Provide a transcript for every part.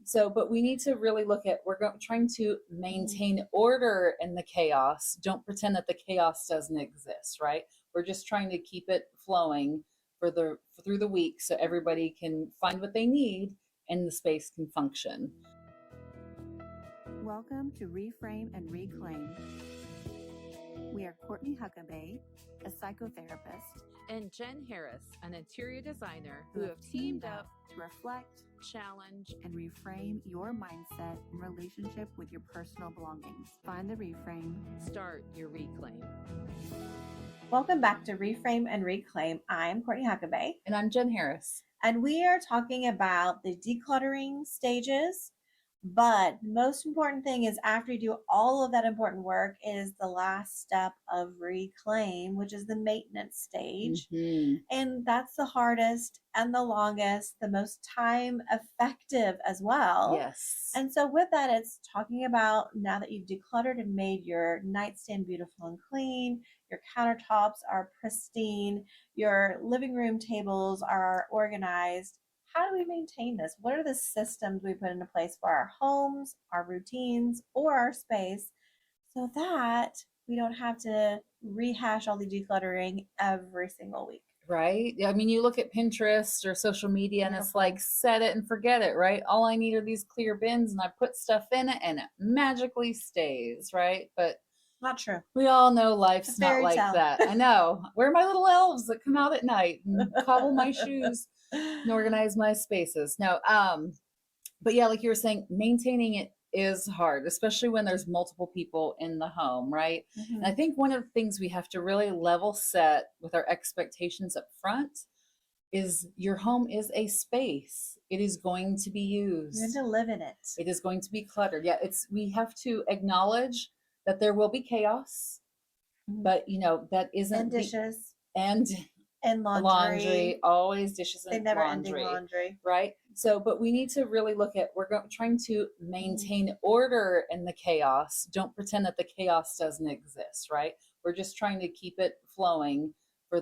So, but we need to really look at, trying to maintain order in the chaos. Don't pretend that the chaos doesn't exist, right? We're just trying to keep it flowing through the week so everybody can find what they need and the space can function. Welcome to Reframe and Reclaim. We are Courtney Huckabee, a psychotherapist, and Jen Harris, an interior designer, who have teamed up to reflect, challenge, and reframe your mindset in relationship with your personal belongings. Find the reframe. Start your reclaim. Welcome back to Reframe and Reclaim. I'm Courtney Huckabee. And I'm Jen Harris. And we are talking about the decluttering stages. But the most important thing is, after you do all of that important work, is the last step of reclaim, which is the maintenance stage. And that's the hardest and the longest, the most time effective as well. Yes. And so with that, it's talking about, now that you've decluttered and made your nightstand beautiful and clean, your countertops are pristine, your living room tables are organized, how do we maintain this? What are the systems we put into place for our homes, our routines, or our space, so that we don't have to rehash all the decluttering every single week? Right? I mean, you look at Pinterest or social media and it's like, set it and forget it, right? All I need are these clear bins and I put stuff in it and it magically stays, right? But not true. We all know life's not like that. I know. Where are my little elves that come out at night and cobble my shoes and organize my spaces? No, but yeah, like you were saying, maintaining it is hard, especially when there's multiple people in the home, right? And I think one of the things we have to really level set with our expectations up front is your home is a space. It is going to be used. You're going to live in it. It is going to be cluttered. Yeah, we have to acknowledge that there will be chaos, but that isn't, and dishes and laundry, always dishes and never-ending laundry, right? So, but we need to really look at, trying to maintain order in the chaos. Don't pretend that the chaos doesn't exist, right? We're just trying to keep it flowing through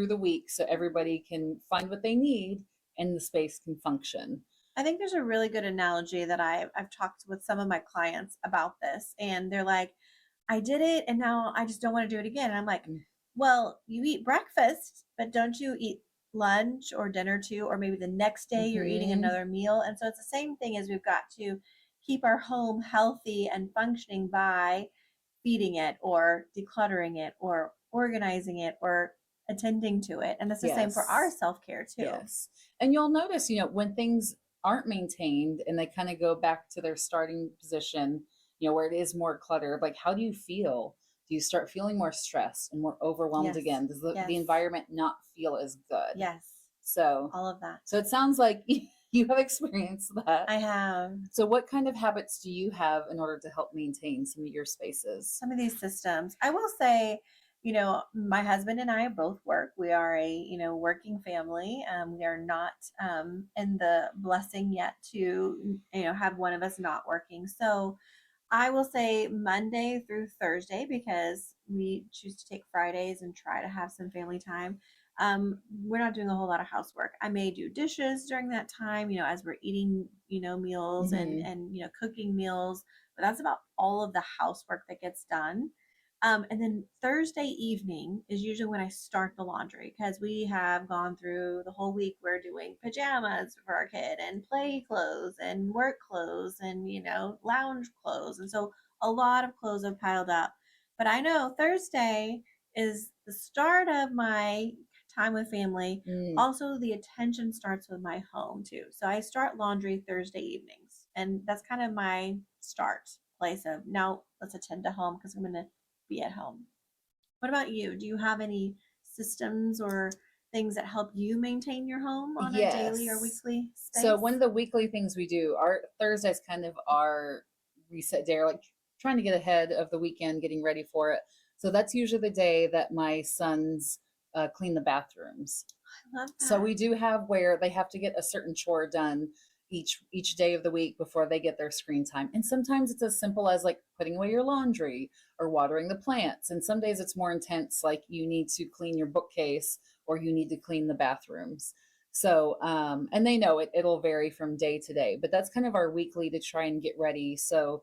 the week so everybody can find what they need and the space can function. I think there's a really good analogy that I've talked with some of my clients about this, and they're like, I did it and now I just don't want to do it again. And I'm like, well, you eat breakfast, but don't you eat lunch or dinner too? Or maybe the next day you're eating another meal. And so it's the same thing, as we've got to keep our home healthy and functioning by feeding it or decluttering it or organizing it or attending to it. And that's the same for our self-care too. Yes. And you'll notice, when things aren't maintained and they kind of go back to their starting position, where it is more cluttered, like, how do you feel? Do you start feeling more stressed and more overwhelmed again? Does the environment not feel as good? Yes. So all of that. So it sounds like you have experienced that. I have. So what kind of habits do you have in order to help maintain some of your spaces? Some of these systems. I will say, my husband and I both work. We are a, working family. We are not in the blessing yet to, have one of us not working. So I will say Monday through Thursday, because we choose to take Fridays and try to have some family time. We're not doing a whole lot of housework. I may do dishes during that time, as we're eating, meals and cooking meals, but that's about all of the housework that gets done. And then Thursday evening is usually when I start the laundry, because we have gone through the whole week. We're doing pajamas for our kid and play clothes and work clothes and, lounge clothes. And so a lot of clothes have piled up. But I know Thursday is the start of my time with family. Also, the attention starts with my home too. So I start laundry Thursday evenings, and that's kind of my start place of, now let's attend to home because I'm going to be at home. What about you? Do you have any systems or things that help you maintain your home on a daily or weekly space? So one of the weekly things we do, our Thursday's kind of our reset day, or like trying to get ahead of the weekend, getting ready for it. So that's usually the day that my sons clean the bathrooms. I love that. So we do have where they have to get a certain chore done each day of the week before they get their screen time. And sometimes it's as simple as like putting away your laundry or watering the plants. And some days it's more intense, like you need to clean your bookcase or you need to clean the bathrooms. So, and they know it'll vary from day to day, but that's kind of our weekly to try and get ready. So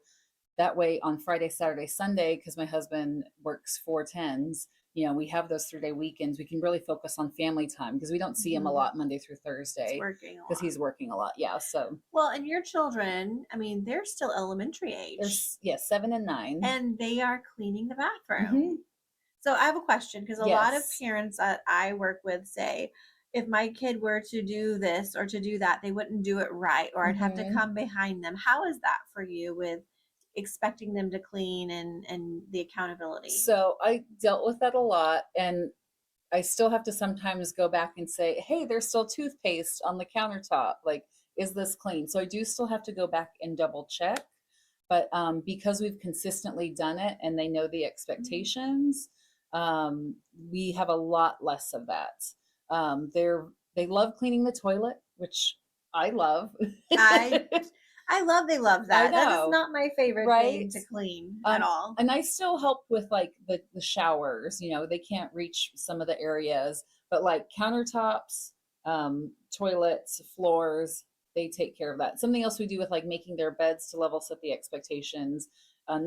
that way on Friday, Saturday, Sunday, because my husband works 4 10s, we have those 3-day weekends. We can really focus on family time because we don't see him a lot Monday through It's Thursday working a because lot. he's working a lot. Yeah. So Well, and your children, I mean, they're still elementary age there's, 7 and 9. and they are cleaning the bathroom. Mhm. So I have a question because a lot of Yes. parents that I work with say, if my kid were to do this or to do that, they wouldn't do it right, or I'd have to Mhm. come behind them. How is that for you with expecting them to clean and the accountability? So I dealt with that a lot. And I still have to sometimes go back and say, hey, there's still toothpaste on the countertop. Like, is this clean? So I do still have to go back and double check. But because we've consistently done it and they know the expectations, we have a lot less of that. They love cleaning the toilet, which I love. I I love they love I that. That is know, not my favorite thing right? to clean at all. And I still help with like the showers. They can't reach some of the areas, but like countertops, toilets, floors, they take care of that. Something else we do with like making their beds to level set the expectations.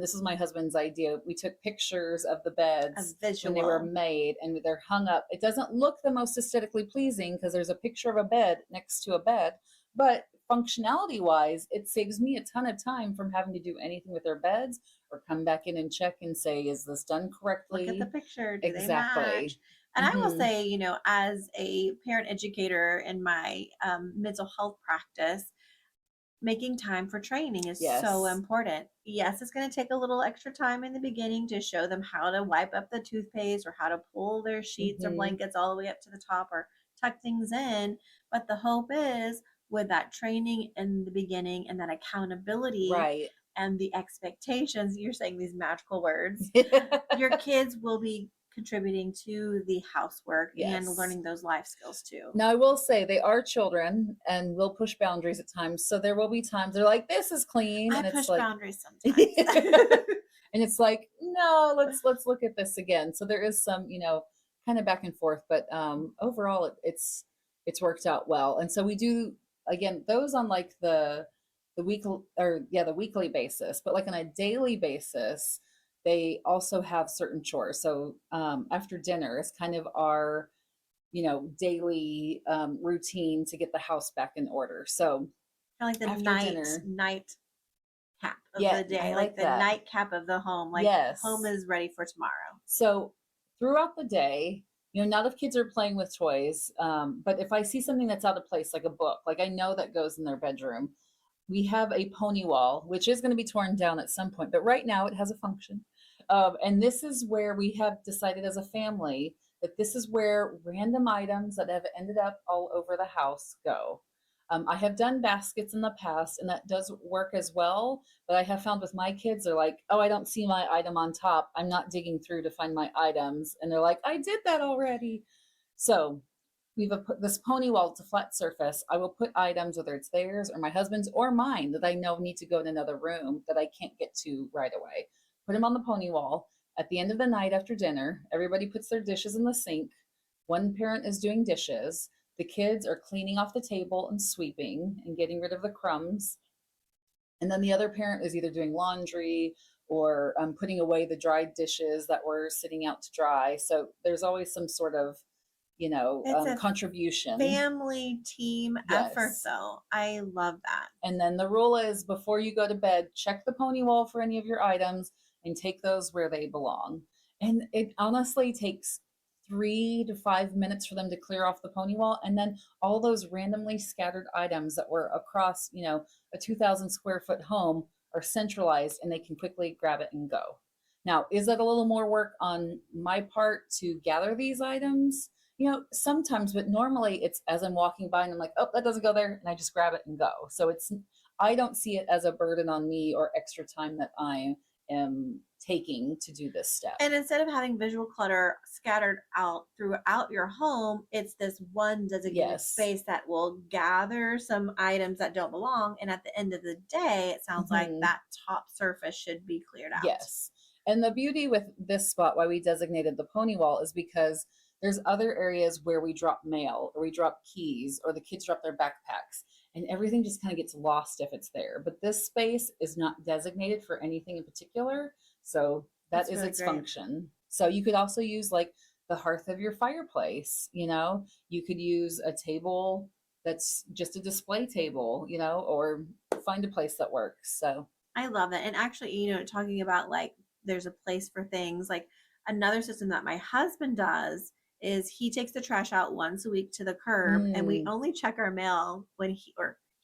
This is my husband's idea. We took pictures of the A beds when they were visual. made and they're hung up. It doesn't look the most aesthetically pleasing because there's a picture of a bed next to a bed, but functionality wise, it saves me a ton of time from having to do anything with their beds or come back in and check and say, is this done Look at the correctly? picture. Do they Exactly. match? And I will Hmm. say, as a parent educator in my mental health practice, making time for training is so Yes. important. Yes, it's going to take a little extra time in the beginning to show them how to wipe up the toothpaste or how to pull their sheets or Hmm. blankets all the way up to the top or tuck things in. But the hope is with that training in the beginning and that accountability Right. and the expectations, you're saying these magical words, your kids will be contributing to the housework and Yes. learning those life skills too. Now, I will say they are children and will push boundaries at times. So there will be times they're like, this is clean. I And it's push like, boundaries sometimes. and it's like, no, let's look at this again. So there is some, kind of back and forth, but overall it's worked out well. And so we do, again, those on like the week or yeah, the weekly basis, but like on a daily basis, they also have certain chores. So after dinner is kind of our daily routine to get the house back in order. So Kind of like the after dinner, night cap of yeah, the I day, like like the that. nightcap of the home, like home Yes. is ready for tomorrow. So throughout the day, not if kids are playing with toys, but if I see something that's out of place, like a book, like I know that goes in their bedroom, we have a pony wall, which is going to be torn down at some point, but right now it has a function. And this is where we have decided as a family that this is where random items that have ended up all over the house go. I have done baskets in the past, and that does work as well. But I have found with my kids, they're like, oh, I don't see my item on top. I'm not digging through to find my items. And they're like, I did that already. So we've put this pony wall. It's a flat surface. I will put items, whether it's theirs or my husband's or mine, that I know need to go in another room that I can't get to right away. Put them on the pony wall. At the end of the night after dinner, everybody puts their dishes in the sink. One parent is doing dishes. The kids are cleaning off the table and sweeping and getting rid of the crumbs. And then the other parent is either doing laundry or putting away the dried dishes that were sitting out to dry. So there's always some sort of, It's a contribution. family team effort, Yes. though. I love that. And then the rule is before you go to bed, check the pony wall for any of your items and take those where they belong. And it honestly takes 3 to 5 minutes for them to clear off the pony wall. And then all those randomly scattered items that were across, a 2,000 square foot home are centralized and they can quickly grab it and go. Now, is that a little more work on my part to gather these items? Sometimes, but normally it's as I'm walking by and I'm like, oh, that doesn't go there. And I just grab it and go. So I don't see it as a burden on me or extra time that I am taking to do this step. And instead of having visual clutter scattered out throughout your home, it's this one designated space that will gather some items that don't belong. And at the end of the day, it sounds like that top surface should be cleared out. Yes. And the beauty with this spot, why we designated the pony wall, is because There's other areas where we drop mail or we drop keys or the kids drop their backpacks and everything just kind of gets lost if it's there. But this space is not designated for anything in particular. So that That's is really its great. function. So you could also use like the hearth of your fireplace, you could use a table that's just a display table, or find a place that works. So I love that. And actually, talking about like there's a place for things, like another system that my husband does is he takes the trash out once a week to the curb, and we mm. only check our mail when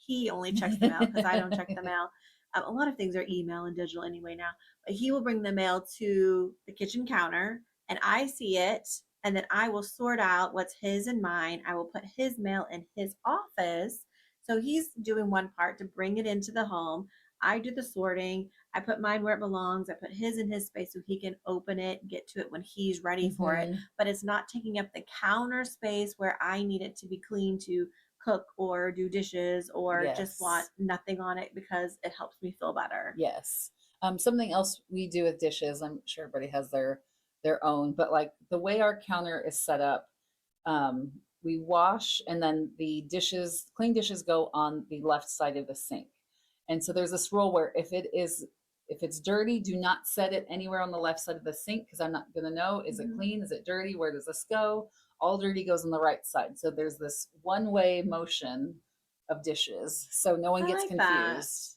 he only checks the mail because I don't check the mail. A lot of things are email and digital anyway now, but he will bring the mail to the kitchen counter and I see it, and then I will sort out what's his and mine. I will put his mail in his office. So he's doing one part to bring it into the home. I do the sorting. I put mine where it belongs. I put his in his space so he can open it, get to it when he's ready for it. Mhm. But it's not taking up the counter space where I need it to be clean to cook or do dishes or just want Yes. nothing on it because it helps me feel better. Yes. Something else we do with dishes, I'm sure everybody has their own, but like the way our counter is set up, we wash and then the dishes, clean dishes go on the left side of the sink. And so there's this rule where if it's dirty, do not set it anywhere on the left side of the sink because I'm not going to know, is it clean? Is it dirty? Where does this go? All dirty goes on the right side. So there's this one-way motion of dishes. So no one I gets like that. confused.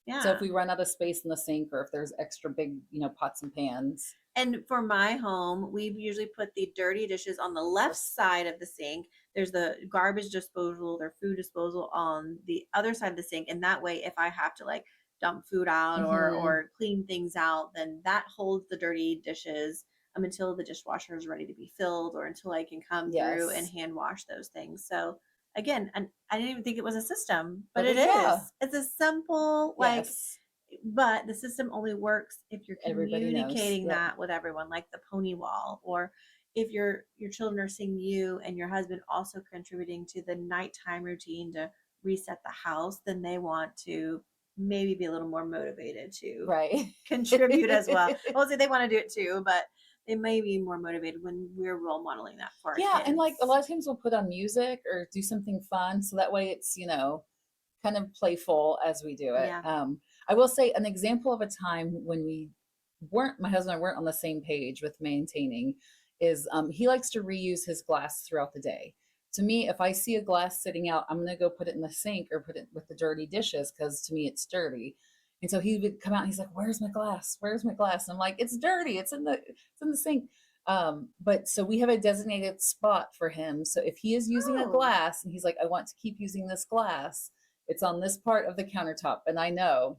Yeah. So if we run out of space in the sink or if there's extra big, pots and pans. And for my home, we usually put the dirty dishes on the left side of the sink. There's the garbage disposal, their food disposal on the other side of the sink. And that way, if I have to like dump food out or clean things out, then that holds the dirty dishes until the dishwasher is ready to be filled or until I can come through and Yes. hand wash those things. So again, and I didn't even think it was a system, but But it is. yeah. It's a simple, like, Yes. but the system only works if you're Everybody knows. communicating Yep. that with everyone, like the pony wall, or if your children are seeing you and your husband also contributing to the nighttime routine to reset the house, then they want to maybe be a little more motivated to Right. contribute as well. I'll say they want to do it too, but they may be more motivated when we're role modeling that for our Yeah, kids. and like a lot of times we'll put on music or do something fun so that way it's, kind of playful as we do it. Yeah. I will say an example of a time when my husband and I weren't on the same page with maintaining is he likes to reuse his glass throughout the day. To me, if I see a glass sitting out, I'm going to go put it in the sink or put it with the dirty dishes because to me it's dirty. And so he would come out and he's like, "Where's my glass? Where's my glass?" And I'm like, "It's dirty. It's in the sink." But so we have a designated spot for him. So if he is using a glass and he's like, "I want to keep using this glass," it's on this part of the countertop, and I know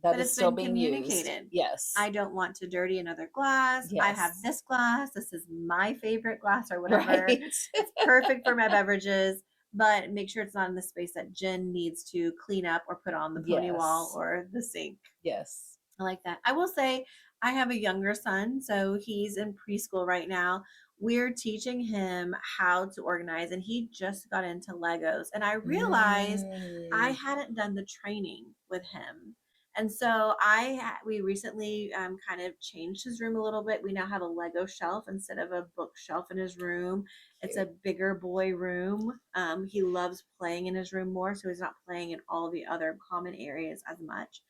that is still being communicated. Yes. I don't want to dirty another glass. Yes. I have this glass. This is my favorite glass or whatever. Right. It's perfect for my beverages, but make sure it's not in the space that Jen needs to clean up or put on the pony wall or the sink. Yes. I like that. I will say I have a younger son, so he's in preschool right now. We're teaching him how to organize, and he just got into Legos. And I realized I hadn't done the training with him. And so we recently kind of changed his room a little bit. We now have a Lego shelf instead of a bookshelf in his room. It's a bigger boy room. He loves playing in his room more, so he's not playing in all the other common areas as much.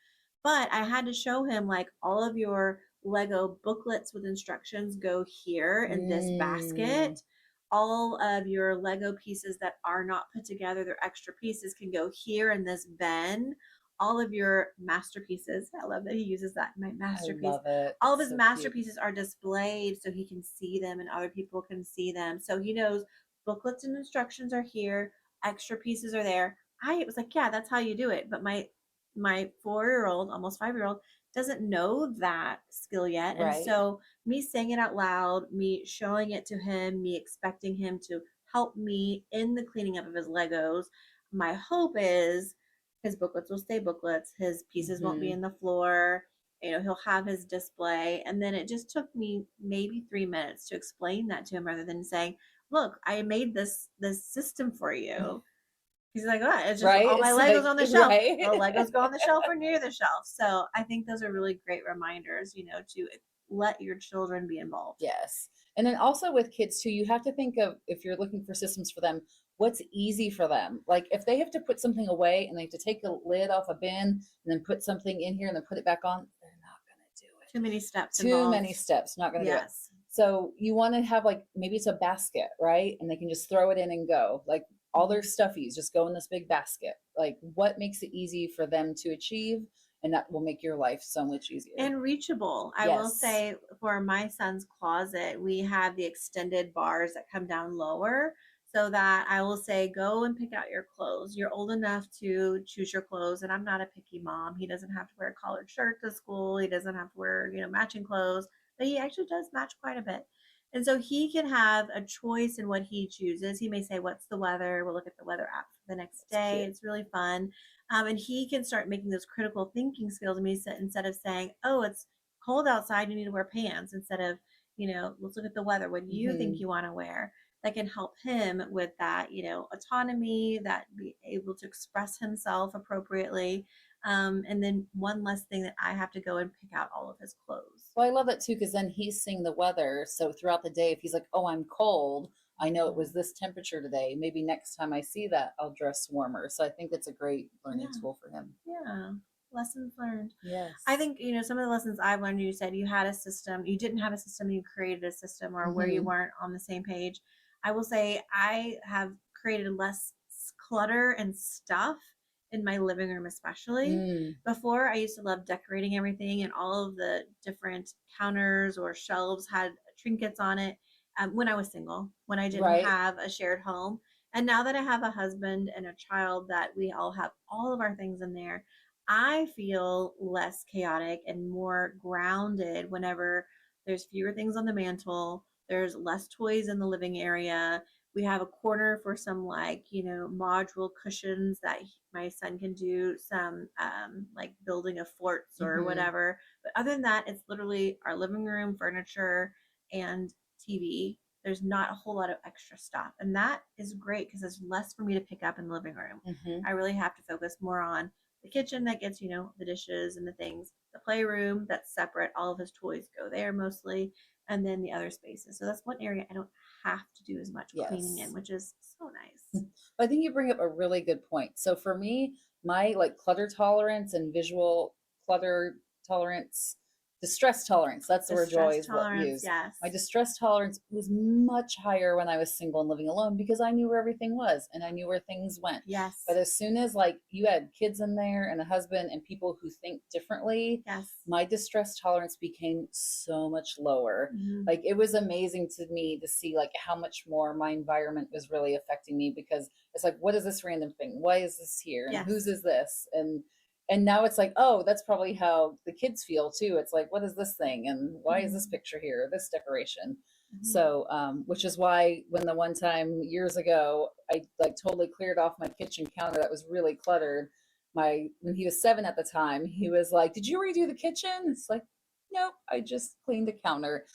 But I had to show him like all of your Lego booklets with instructions go here in this basket. All of your Lego pieces that are not put together, they're extra pieces, can go here in this bin. All of your masterpieces, I love that he uses that, my masterpiece. I love it. All of his masterpieces are displayed so he can see them and other people can see them. So he knows booklets and instructions are here, extra pieces are there. I was like, yeah, that's how you do it. But my 4-year-old, almost 5-year-old, doesn't know that skill yet. Right. And so me saying it out loud, me showing it to him, me expecting him to help me in the cleaning up of his Legos, my hope is his booklets will stay booklets, his pieces won't be in the floor, he'll have his display. And then it just took me maybe 3 minutes to explain that to him rather than saying, "Look, I made this system for you." He's like, "Oh, it's just all my Legos on the shelf." Well, Legos go on the shelf or near the shelf. So I think those are really great reminders, to let your children be involved. Yes. And then also with kids too, you have to think of, if you're looking for systems for them, what's easy for them. Like if they have to put something away and they have to take a lid off a bin and then put something in here and then put it back on, they're not going to do it. Too many steps Too involved. many steps, not going to do it. Yes. So you want to have like, maybe it's a basket, right? And they can just throw it in and go. Like all their stuffies just go in this big basket. Like what makes it easy for them to achieve? And that will make your life so much easier. And reachable. I will Yes. say for my son's closet, we have the extended bars that come down lower, so that I will say, go and pick out your clothes. You're old enough to choose your clothes. And I'm not a picky mom. He doesn't have to wear a collared shirt to school. He doesn't have to wear, matching clothes, but he actually does match quite a bit. And so he can have a choice in what he chooses. He may say, what's the weather? We'll look at the weather app for the next day. It's really fun. And he can start making those critical thinking skills. I mean, instead of saying, oh, it's cold outside, you need to wear pants, instead of, let's look at the weather. What do you think you want to wear? That can help him with that, autonomy, that be able to express himself appropriately. And then one less thing that I have to go and pick out all of his clothes. Well, I love that too, because then he's seeing the weather. So throughout the day, if he's like, oh, I'm cold, I know it was this temperature today. Maybe next time I see that, I'll dress warmer. So I think that's a great learning tool for him. Yeah. Lessons learned. Yes. I think, some of the lessons I've learned, you said you had a system, you didn't have a system, you created a system, or where you weren't on the same page. I will say I have created less clutter and stuff in my living room, especially. Before, I used to love decorating everything, and all of the different counters or shelves had trinkets on it. When I was single, when I didn't have a shared home. And now that I have a husband and a child, that we all have all of our things in there, I feel less chaotic and more grounded whenever there's fewer things on the mantle, there's less toys in the living area. We have a corner for some module cushions that my son can do some like building of forts or whatever. But other than that, it's literally our living room furniture and TV. There's not a whole lot of extra stuff. And that is great because there's less for me to pick up in the living room. I really have to focus more on the kitchen that gets, the dishes and the things, the playroom that's separate. All of his toys go there mostly. And then the other spaces. So that's one area I don't have to do as much cleaning in, which is so nice. I think you bring up a really good point. So for me, my clutter tolerance and visual clutter tolerance, distress tolerance, that's the word you always use. Yes. My distress tolerance was much higher when I was single and living alone, because I knew where everything was and I knew where things went. Yes. But as soon as you had kids in there and a husband and people who think differently, my distress tolerance became so much lower. It was amazing to me to see how much more my environment was really affecting me, because it's what is this random thing? Why is this here? And whose is this? And now it's oh, that's probably how the kids feel too. It's what is this thing? And why is this picture here? This decoration? So, which is why when the one time years ago, I totally cleared off my kitchen counter that was really cluttered. When he was 7 at the time, he was like, did you redo the kitchen? It's nope, I just cleaned the counter.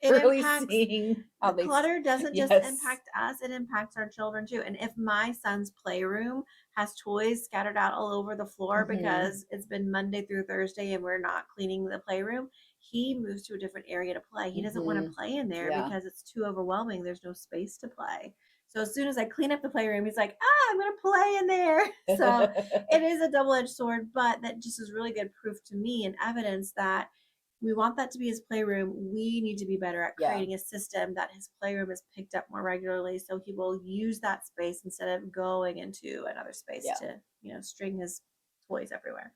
It really impacts, seeing how the clutter doesn't just impact us, it impacts our children too. And if my son's playroom has toys scattered out all over the floor because it's been Monday through Thursday and we're not cleaning the playroom, he moves to a different area to play. He doesn't want to play in there because it's too overwhelming. There's no space to play. So as soon as I clean up the playroom, he's like, I'm going to play in there. So it is a double-edged sword, but that just is really good proof to me and evidence that we want that to be his playroom. We need to be better at creating a system that his playroom is picked up more regularly, so he will use that space instead of going into another space to, string his toys everywhere.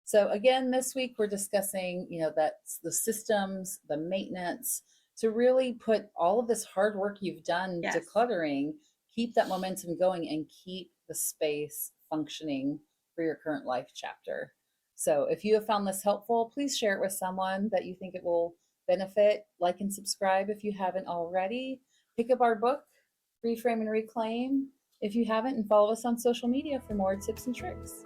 So again, this week we're discussing, that's the systems, the maintenance, to really put all of this hard work you've done decluttering, keep that momentum going and keep the space functioning for your current life chapter. So if you have found this helpful, please share it with someone that you think it will benefit. Like and subscribe if you haven't already. Pick up our book, Reframe and Reclaim, if you haven't, and follow us on social media for more tips and tricks.